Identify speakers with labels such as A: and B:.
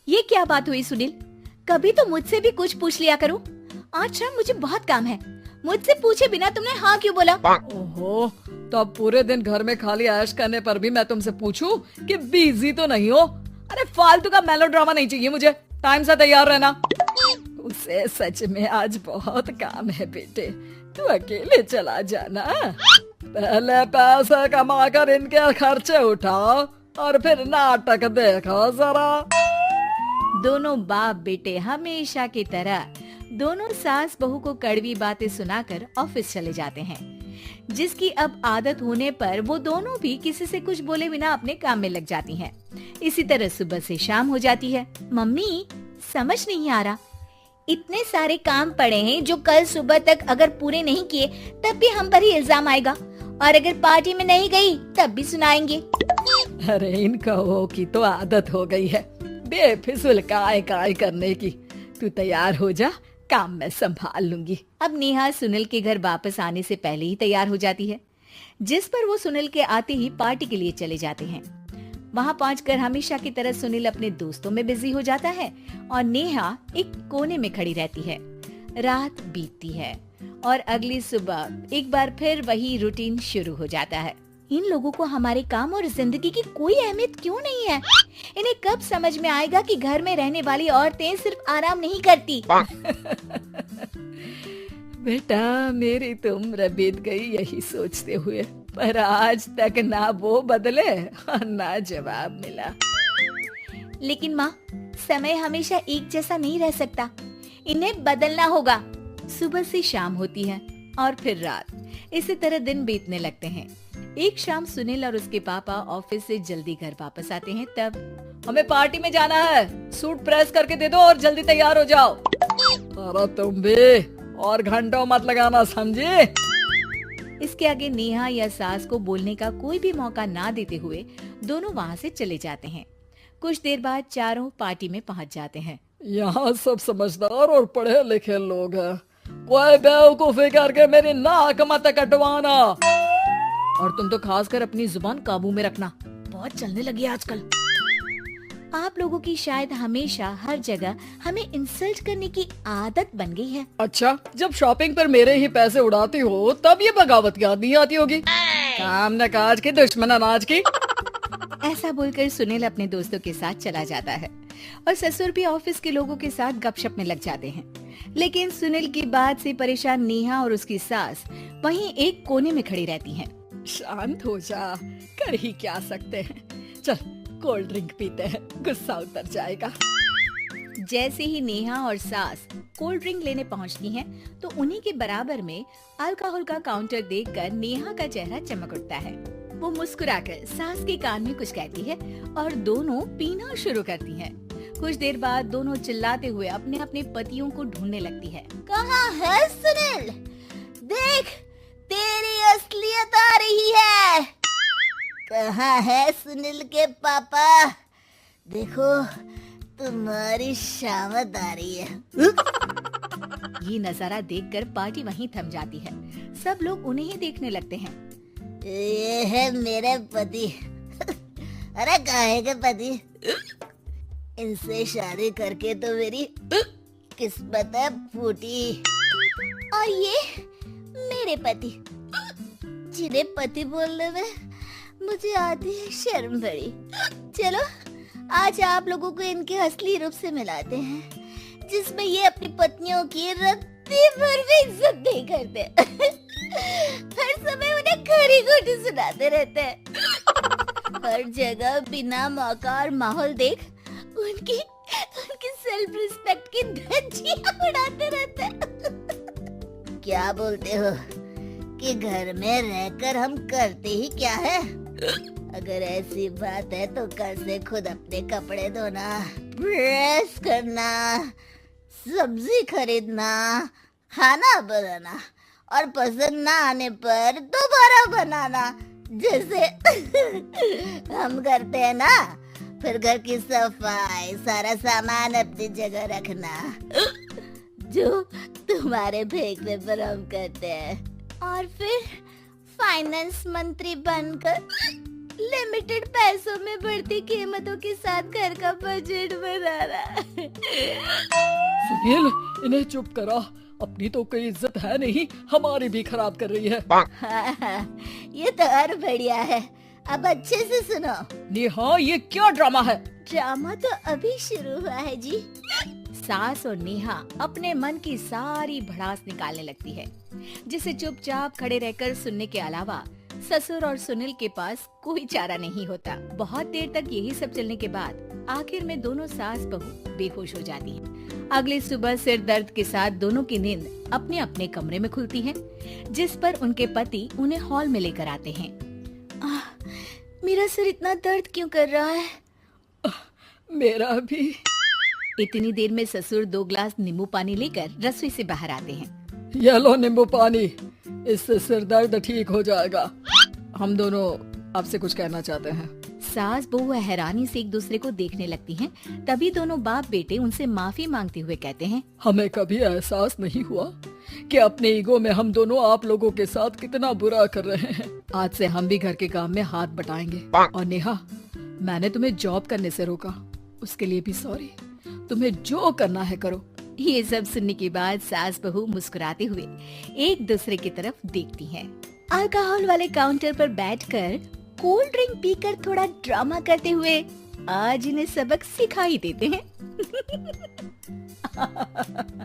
A: ये क्या बात हुई सुनील? कभी तो मुझसे भी कुछ पूछ लिया करो। आज शाम मुझे बहुत काम है। मुझसे पूछे बिना तुमने हाँ क्यों बोला?
B: ओहो, तो अब पूरे दिन घर में खाली ऐश करने पर भी मैं तुमसे पूछूं कि बिजी तो नहीं हो? अरे फालतू का मेलोड्रामा नहीं चाहिए मुझे। टाइम से तैयार रहना। उसे सच में आज बहुत काम है बेटे, तू अकेले चला जाना। पहले पैसे कमा कर इनके खर्चे उठाओ और फिर नाटक देखो जरा।
A: दोनों बाप बेटे हमेशा की तरह दोनों सास बहू को कड़वी बातें सुनाकर ऑफिस चले जाते हैं, जिसकी अब आदत होने पर वो दोनों भी किसी से कुछ बोले बिना अपने काम में लग जाती हैं। इसी तरह सुबह से शाम हो जाती है। मम्मी, समझ नहीं आ रहा, इतने सारे काम पड़े हैं जो कल सुबह तक अगर पूरे नहीं किए तब भी हम पर ही इल्जाम आएगा, और अगर पार्टी में नहीं गई तब भी सुनाएंगे।
B: अरे इन कहो की तो आदत हो गई है बेफिजुल काय काय करने की। तू तैयार हो जा, काम मैं संभाल लूंगी।
A: अब नेहा सुनील के घर वापस आने से पहले ही तैयार हो जाती है, जिस पर वो सुनील के आते ही पार्टी के लिए चले जाते हैं। वहां पहुंचकर हमेशा की तरह सुनील अपने दोस्तों में बिजी हो जाता है और नेहा एक कोने में खड़ी रहती है। रात बीतती है और अगली सुबह एक बार फिर वही रूटीन शुरू हो जाता है। इन लोगों को हमारे काम और जिंदगी की कोई अहमियत क्यों नहीं है? इन्हें कब समझ में आएगा कि घर में रहने वाली औरतें सिर्फ आराम नहीं करती।
B: बेटा, मेरी तो उम्र बीत गई यही सोचते हुए, पर आज तक ना वो बदले और ना जवाब मिला।
A: लेकिन माँ, समय हमेशा एक जैसा नहीं रह सकता, इन्हें बदलना होगा। सुबह से शाम होती है और फिर रात। इसी तरह दिन बीतने लगते हैं। एक शाम सुनील और उसके पापा ऑफिस से जल्दी घर वापस आते हैं। तब
B: हमें पार्टी में जाना है, सूट प्रेस करके दे दो और जल्दी तैयार हो जाओ। अरे तुम भी और घंटों मत लगाना, समझे?
A: इसके आगे नेहा या सास को बोलने का कोई भी मौका ना देते हुए दोनों वहाँ से चले जाते हैं। कुछ देर बाद चारों पार्टी में पहुँच जाते हैं।
B: यहाँ सब समझदार और पढ़े लिखे लोग हैं, कोई बेवकूफी करके मेरी नाक मत कटवाना। और तुम तो खासकर अपनी जुबान काबू में रखना, बहुत चलने लगी आजकल।
A: आप लोगों की शायद हमेशा हर जगह हमें इंसल्ट करने की आदत बन गई है।
B: अच्छा, जब शॉपिंग पर मेरे ही पैसे उड़ाती हो तब ये बगावत याद नहीं आती होगी। काम न काज की, दुश्मन अनाज की।
A: ऐसा बोलकर सुनील अपने दोस्तों के साथ चला जाता है और ससुर भी ऑफिस के लोगों के साथ गपशप में लग जाते हैं। लेकिन सुनील की बात से परेशान नेहा और उसकी सास वहीं एक कोने में खड़ी रहती हैं।
B: शांत हो जा, कर ही क्या सकते हैं। चल कोल्ड ड्रिंक पीते हैं, गुस्सा उतर जाएगा।
A: जैसे ही नेहा और सास कोल्ड ड्रिंक लेने पहुंचती हैं, तो उन्हीं के बराबर में अल्कोहल का काउंटर देखकर नेहा का चेहरा चमक उठता है। वो मुस्कुराकर सास के कान में कुछ कहती है और दोनों पीना शुरू करती हैं। कुछ देर बाद दोनों चिल्लाते हुए अपने अपने पतियों को ढूंढने लगती है।
C: कहाँ है सुनील? देख, तेरी असलियत आ रही है। कहाँ है सुनील के पापा? देखो, तुम्हारी शामत आ रही है।
A: ये नजारा देखकर पार्टी वहीं थम जाती है। सब लोग उन्हें ही देखने लगते हैं।
C: ये है मेरे पति। अरे काहे के पति? इनसे शादी करके तो मेरी किस्मत है फूटी। और ये मेरे पति, जिन्हें पति बोलने में मुझे आती है शर्म बड़ी। चलो आज आप लोगों को इनके असली रूप से मिलाते हैं, जिसमें ये अपनी पत्नियों की रत्ती भर भी इज्जत नहीं करते। हर समय उन्हें खरी खोटी सुनाते रहते हैं। हर जगह बिना मौका और माहौल देख उनकी सेल्फ रिस्पेक्ट की धज्जियां उड़ाते रहते हैं। क्या बोलते हो कि घर में रहकर हम करते ही क्या है? अगर ऐसी बात है तो कल से खुद अपने कपड़े धोना, प्रेस करना, सब्जी खरीदना, खाना बनाना और पसंद ना आने पर दोबारा बनाना, जैसे हम करते हैं ना। फिर घर की सफाई, सारा सामान अपनी जगह रखना, जो तुम्हारे फेंकने पर हम करते हैं। और फिर फाइनेंस मंत्री बनकर लिमिटेड पैसों में बढ़ती कीमतों के साथ घर का बजट बनाना।
B: सुनील, इन्हें चुप करा, अपनी तो कोई इज्जत है नहीं, हमारी भी खराब कर रही है।
C: हाँ, ये तो और बढ़िया है। अब अच्छे से सुनो।
B: नेहा, ये क्या ड्रामा है?
C: ड्रामा तो अभी शुरू हुआ है जी।
A: सास और नेहा अपने मन की सारी भड़ास निकालने लगती है, जिसे चुपचाप खड़े रहकर सुनने के अलावा ससुर और सुनील के पास कोई चारा नहीं होता। बहुत देर तक यही सब चलने के बाद आखिर में दोनों सास बहू बेहोश हो जाती हैं। अगली सुबह सिर दर्द के साथ दोनों की नींद अपने अपने कमरे में खुलती है, जिस पर उनके पति उन्हें हॉल में लेकर आते हैं।
C: मेरा सिर इतना दर्द क्यों कर रहा है?
B: मेरा भी।
A: इतनी देर में ससुर 2 ग्लास नींबू पानी लेकर रसोई से बाहर आते हैं।
B: ये लो नींबू पानी, इससे सिर दर्द ठीक हो जाएगा। हम दोनों आपसे कुछ कहना चाहते हैं।
A: सास बहू हैरानी से एक दूसरे को देखने लगती हैं। तभी दोनों बाप बेटे उनसे माफी मांगते हुए कहते हैं,
B: हमें कभी एहसास नहीं हुआ कि अपने ईगो में हम दोनों आप लोगों के साथ कितना बुरा कर रहे हैं। आज से हम भी घर के काम में हाथ बटाएंगे। और नेहा, मैंने तुम्हें जॉब करने से रोका, उसके लिए भी सॉरी। तुम्हें जो करना है करो।
A: ये सब सुनने के बाद सास बहू मुस्कुराते हुए एक दूसरे की तरफ देखती हैं। अल्कोहल वाले काउंटर पर बैठकर कोल्ड ड्रिंक पीकर थोड़ा ड्रामा करते हुए आज इन्हें सबक सिखा ही देते हैं।